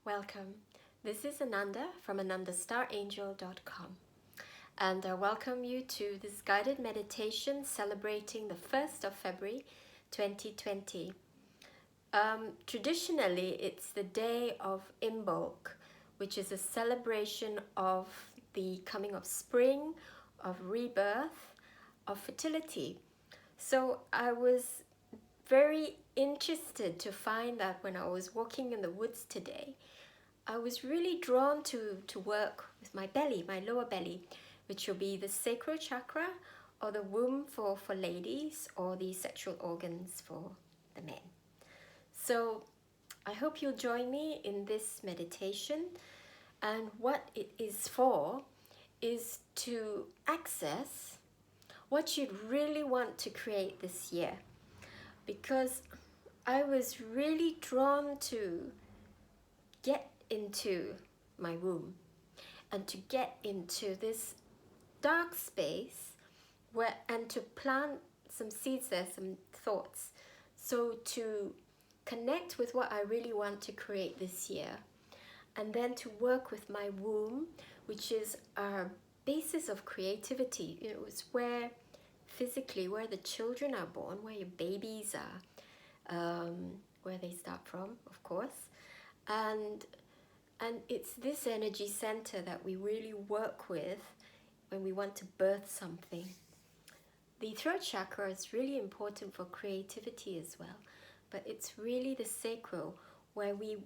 Welcome. This is Ananda from anandaStarAngel.com, and I welcome you to this guided meditation celebrating the 1st of February 2020. Traditionally, it's the day of Imbolc, which is a celebration of the coming of spring, of rebirth, of fertility. So I was very interested to find that when I was walking in the woods today, I was really drawn to work with my belly, my lower belly, which will be the sacral chakra or the womb for ladies, or the sexual organs for the men. So I hope you'll join me in this meditation, and what it is for is to access what you'd really want to create this year, because I was really drawn to get into my womb and to get into this dark space and to plant some seeds there, some thoughts, so to connect with what I really want to create this year, and then to work with my womb, which is our basis of creativity. It's where physically where the children are born, where your babies are, where they start from, of course. And it's this energy center that we really work with when we want to birth something. The throat chakra is really important for creativity as well, but it's really the sacral where we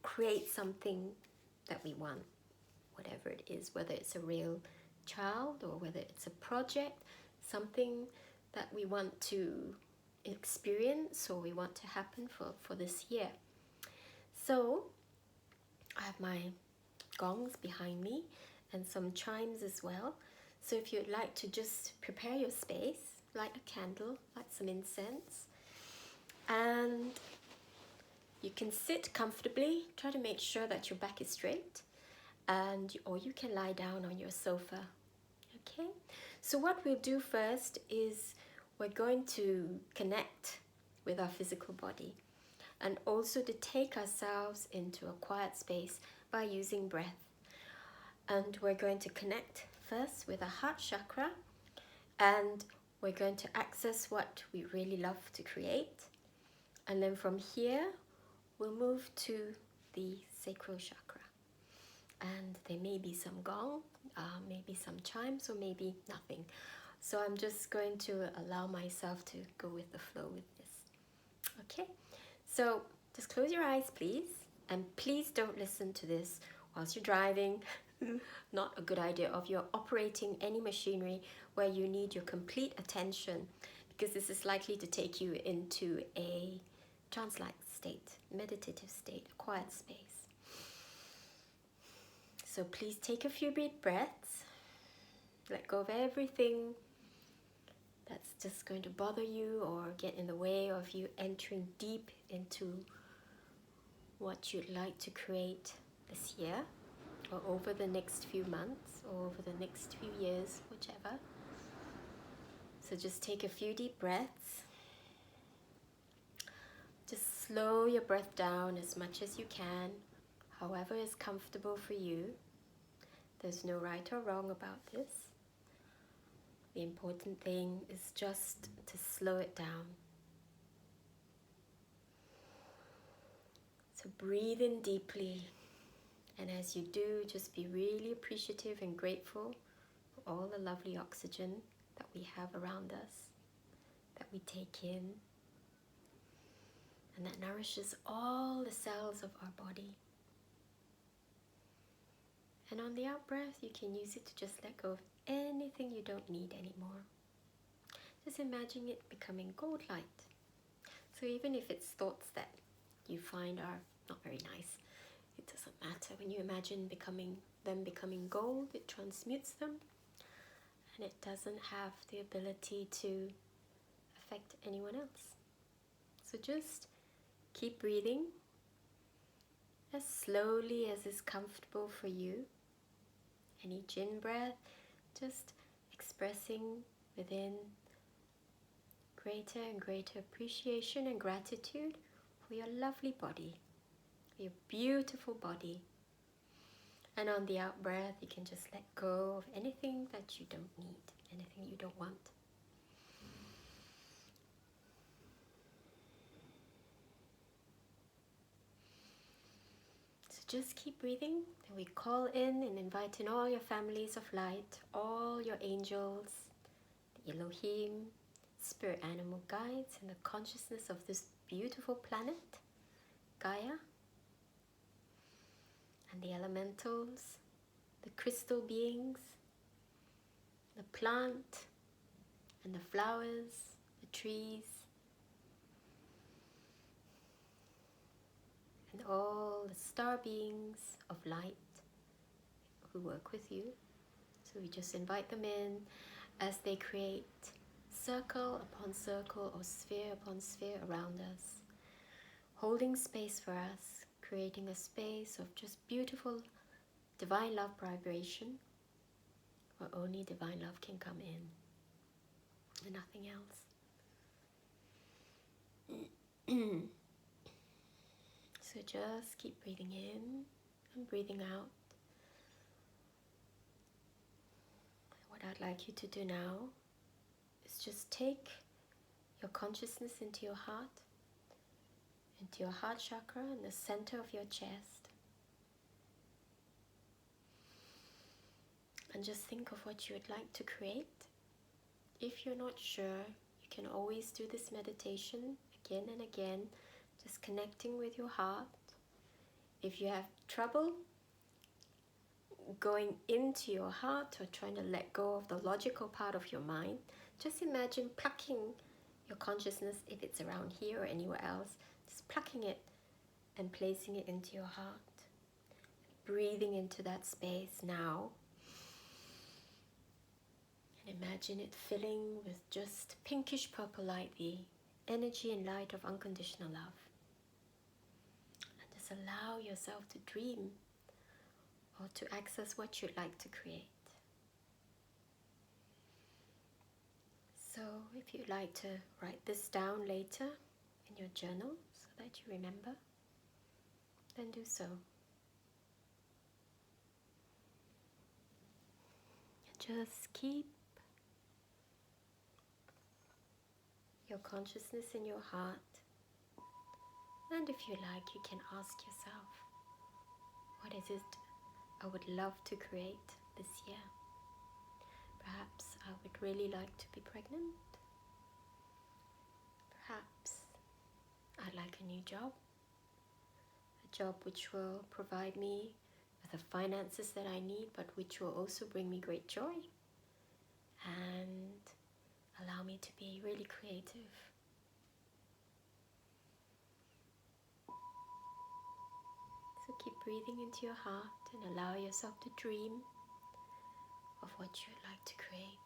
create something that we want, whatever it is, whether it's a real child or whether it's a project, something that we want to experience or we want to happen for this year. So I have my gongs behind me and some chimes as well. So if you'd like to just prepare your space, light a candle, light some incense, and you can sit comfortably. Try to make sure that your back is straight, or you can lie down on your sofa. Okay? So what we'll do first is we're going to connect with our physical body, and also to take ourselves into a quiet space by using breath. And we're going to connect first with our heart chakra, and we're going to access what we really love to create. And then from here, we'll move to the sacral chakra. And there may be some gong, maybe some chimes, or maybe nothing. So I'm just going to allow myself to go with the flow with this. Okay? So just close your eyes, please, and please don't listen to this whilst you're driving. Not a good idea. If you're operating any machinery where you need your complete attention, because this is likely to take you into a trance-like state, meditative state, a quiet space. So please take a few deep breaths. Let go of everything that's just going to bother you or get in the way of you entering deep into what you'd like to create this year, or over the next few months, or over the next few years, whichever. So just take a few deep breaths. Just slow your breath down as much as you can, however is comfortable for you. There's no right or wrong about this. The important thing is just to slow it down. So breathe in deeply, and as you do, just be really appreciative and grateful for all the lovely oxygen that we have around us, that we take in, and that nourishes all the cells of our body. And on the out breath, you can use it to just let go of anything you don't need anymore. Just imagine it becoming gold light. So even if it's thoughts that you find are not very nice, it doesn't matter. When you imagine them becoming gold, it transmutes them, and it doesn't have the ability to affect anyone else. So just keep breathing as slowly as is comfortable for you. And each in-breath, just expressing within greater and greater appreciation and gratitude for your lovely body. your beautiful body. And on the out breath, you can just let go of anything that you don't need, anything you don't want. So just keep breathing. Then we call in and invite in all your families of light, all your angels, the Elohim, spirit animal guides, and the consciousness of this beautiful planet, Gaia, and the elementals, the crystal beings, the plant, and the flowers, the trees, and all the star beings of light who work with you. So we just invite them in as they create circle upon circle or sphere upon sphere around us, holding space for us, creating a space of just beautiful divine love vibration where only divine love can come in and nothing else. So just keep breathing in and breathing out. What I'd like you to do now is just take your consciousness into your heart chakra in the center of your chest, and just think of what you would like to create. If you're not sure, you can always do this meditation again and again, just connecting with your heart. If you have trouble going into your heart or trying to let go of the logical part of your mind, just imagine plucking your consciousness, if it's around here or anywhere else, just plucking it and placing it into your heart. Breathing into that space now. And imagine it filling with just pinkish purple light, the energy and light of unconditional love. And just allow yourself to dream or to access what you'd like to create. So if you'd like to write this down later in your journal so that you remember, then do so. And just keep your consciousness in your heart. And if you like, you can ask yourself, what is it I would love to create this year? Perhaps I would really like to be pregnant. Perhaps I'd like a new job. A job which will provide me with the finances that I need, but which will also bring me great joy and allow me to be really creative. So keep breathing into your heart and allow yourself to dream of what you'd like to create.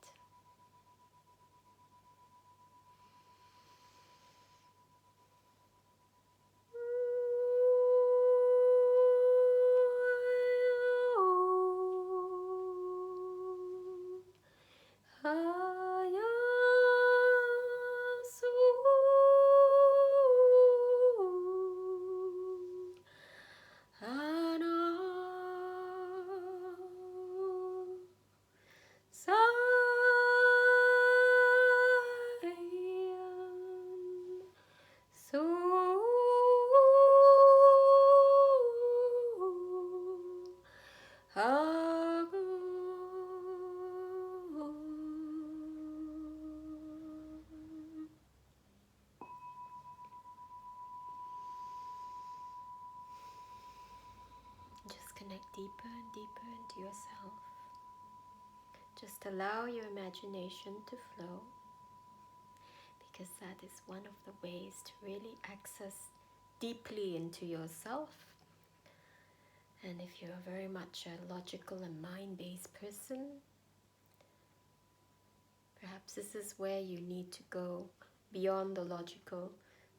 Just connect deeper and deeper into yourself. Just allow your imagination to flow, because that is one of the ways to really access deeply into yourself. And if you're very much a logical and mind-based person, perhaps this is where you need to go beyond the logical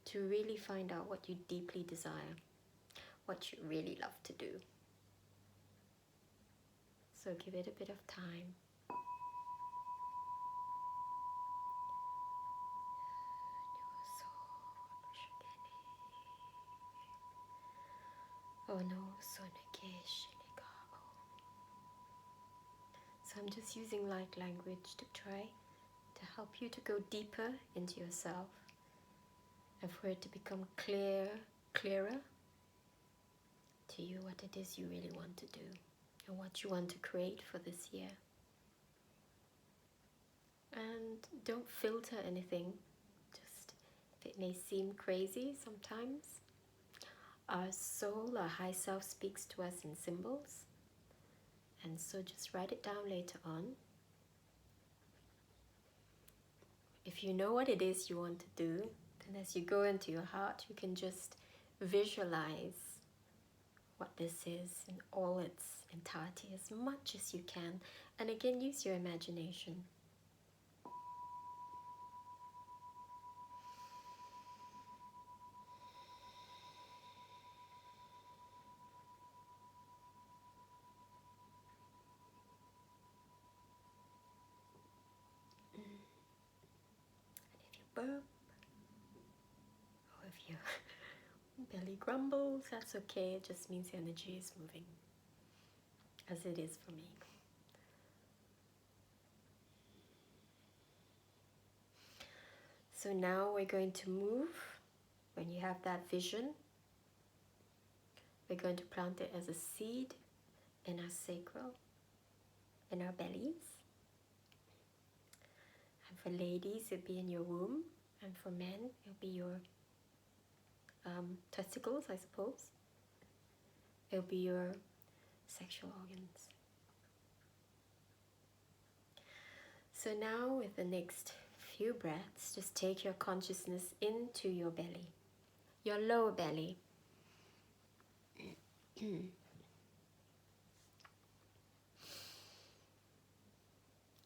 to really find out what you deeply desire, what you really love to do. So give it a bit of time. Oh no, so I'm just using light language to try to help you to go deeper into yourself and for it to become clearer to you what it is you really want to do and what you want to create for this year. And don't filter anything, just if it may seem crazy sometimes, our soul, our high self speaks to us in symbols, and so just write it down later on. If you know what it is you want to do, then as you go into your heart, you can just visualize what this is in all its entirety as much as you can. And again, use your imagination. And if you burp, or if your belly grumbles, that's okay. It just means the energy is moving, as it is for me. So now we're going to move. When you have that vision, we're going to plant it as a seed in our sacral, in our bellies. And for ladies, it'll be in your womb. And for men, it'll be your testicles, I suppose. It'll be your sexual organs. So now with the next few breaths, just take your consciousness into your belly, your lower belly.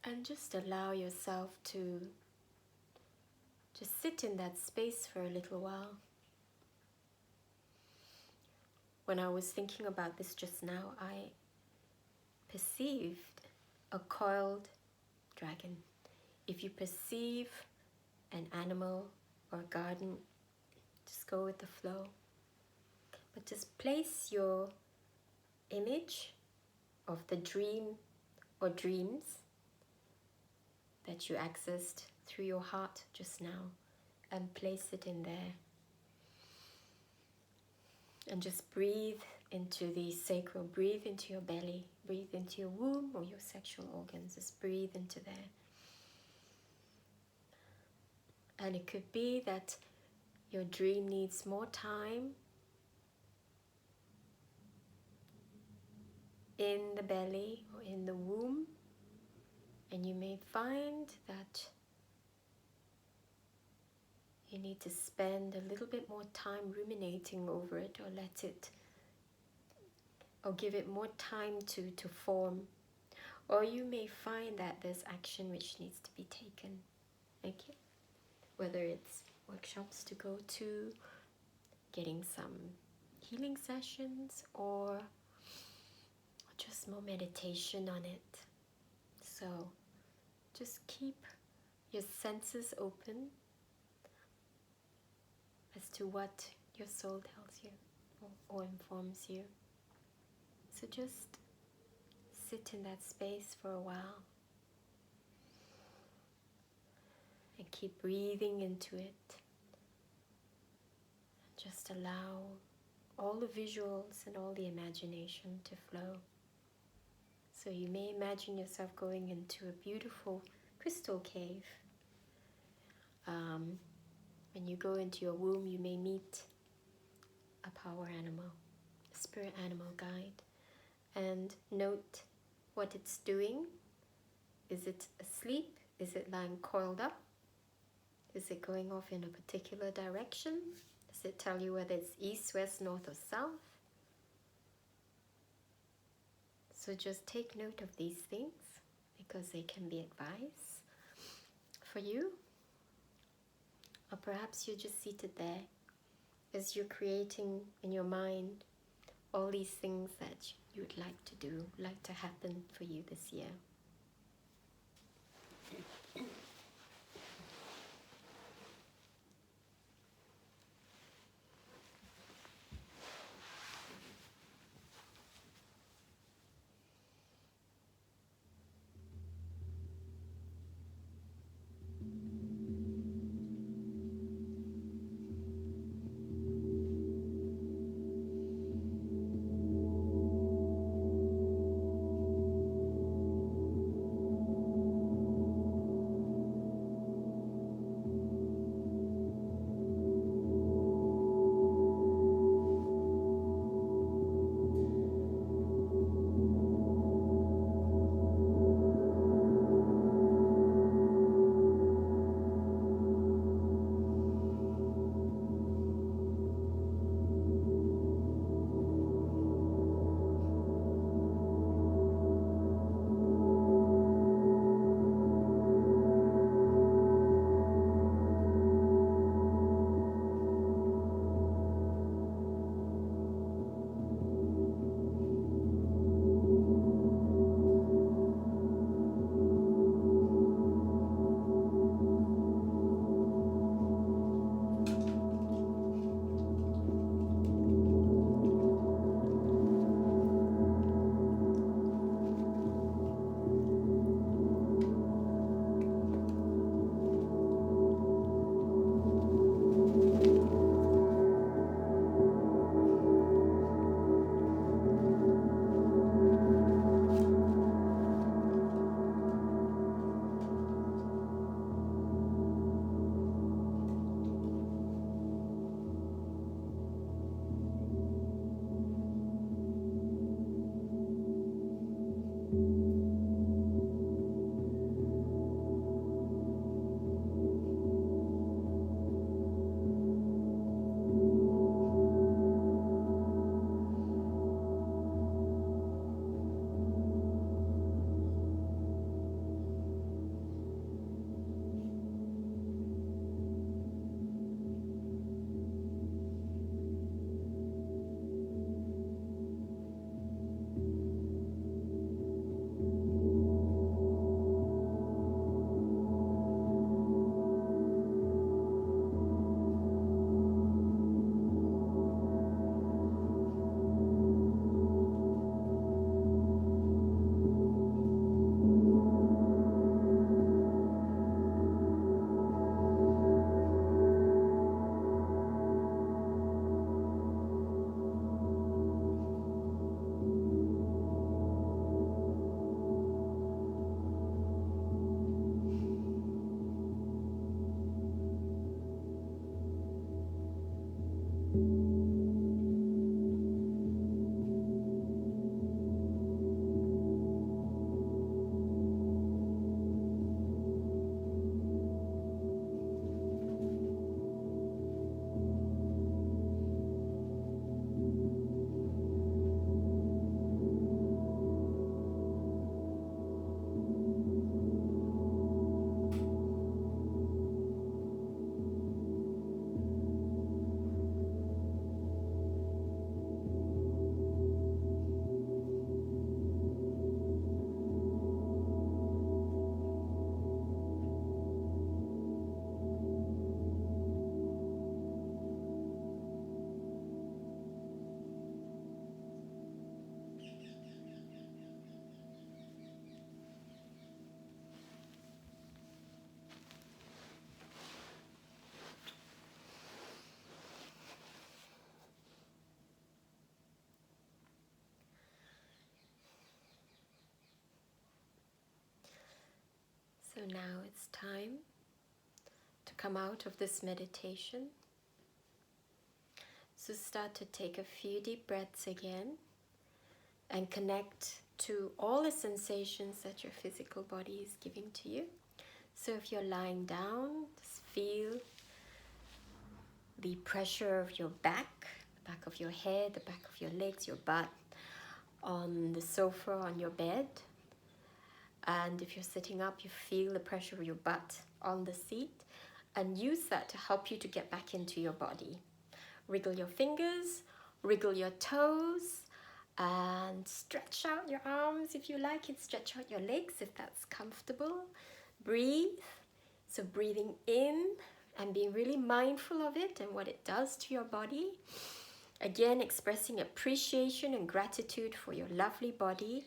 And just allow yourself to just sit in that space for a little while. When I was thinking about this just now, I perceived a coiled dragon. If you perceive an animal or a garden, just go with the flow. But just place your image of the dream or dreams that you accessed through your heart just now and place it in there. And just breathe into the sacral, breathe into your belly, breathe into your womb or your sexual organs, just breathe into there. And it could be that your dream needs more time in the belly or in the womb, and you may find that you need to spend a little bit more time ruminating over it, or let it, or give it more time to form. Or you may find that there's action which needs to be taken. Okay? Whether it's workshops to go to, getting some healing sessions, or just more meditation on it. So just keep your senses open as to what your soul tells you or informs you. So just sit in that space for a while and keep breathing into it. Just allow all the visuals and all the imagination to flow. So you may imagine yourself going into a beautiful crystal cave. When you go into your womb, you may meet a power animal, a spirit animal guide, and note what it's doing. Is it asleep? Is it lying coiled up? Is it going off in a particular direction? Does it tell you whether it's east, west, north, or south? So just take note of these things because they can be advice for you. Or perhaps you're just seated there as you're creating in your mind all these things that you would like to do, like to happen for you this year. now it's time to come out of this meditation. So start to take a few deep breaths again and connect to all the sensations that your physical body is giving to you. So if you're lying down, just feel the pressure of your back, the back of your head, the back of your legs, your butt on the sofa, on your bed. And if you're sitting up, you feel the pressure of your butt on the seat, and use that to help you to get back into your body. Wriggle your fingers, wriggle your toes, and stretch out your arms if you like it. Stretch out your legs if that's comfortable. Breathe. So breathing in and being really mindful of it and what it does to your body. Again, expressing appreciation and gratitude for your lovely body.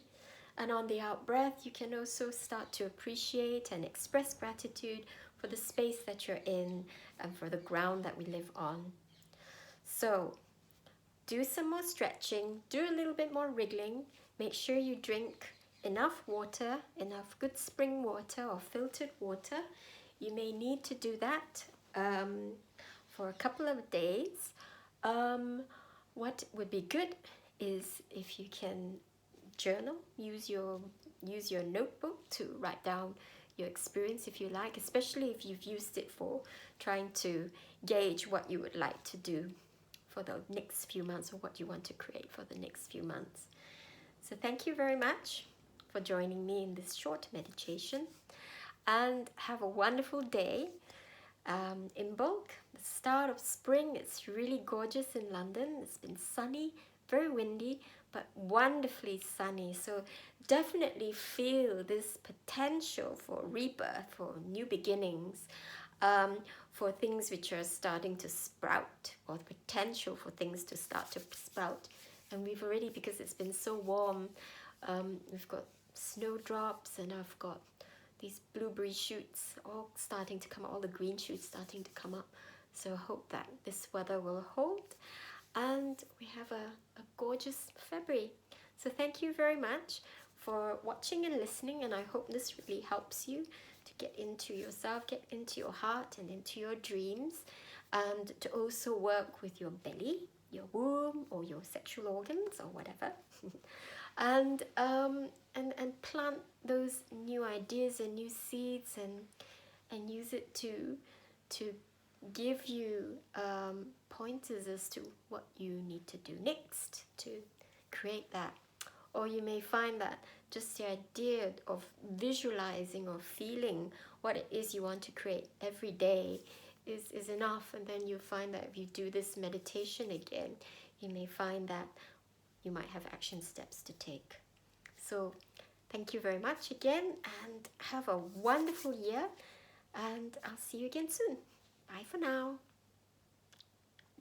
And on the out breath, you can also start to appreciate and express gratitude for the space that you're in and for the ground that we live on. So do some more stretching, do a little bit more wriggling. Make sure you drink enough water, enough good spring water or filtered water. You may need to do that for a couple of days. What would be good is if you can journal, use your notebook to write down your experience if you like, especially if you've used it for trying to gauge what you would like to do for the next few months or what you want to create for the next few months. So thank you very much for joining me in this short meditation, and have a wonderful day. Imbolc, the start of spring. It's really gorgeous in London. It's been sunny, very windy, but wonderfully sunny. So definitely feel this potential for rebirth, for new beginnings, for things which are starting to sprout, or the potential for things to start to sprout. And we've already, because it's been so warm, we've got snowdrops, and I've got these blueberry shoots all starting to come up, all the green shoots starting to come up. So I hope that this weather will hold and we have a gorgeous February. So thank you very much for watching and listening, and I hope this really helps you to get into yourself, get into your heart and into your dreams, and to also work with your belly, your womb, or your sexual organs or whatever. And plant those new ideas and new seeds, and use it to give you pointers as to what you need to do next to create that. Or you may find that just the idea of visualizing or feeling what it is you want to create every day is enough, and then you find that if you do this meditation again, you may find that you might have action steps to take. So thank you very much again, and have a wonderful year, and I'll see you again soon. Bye for now.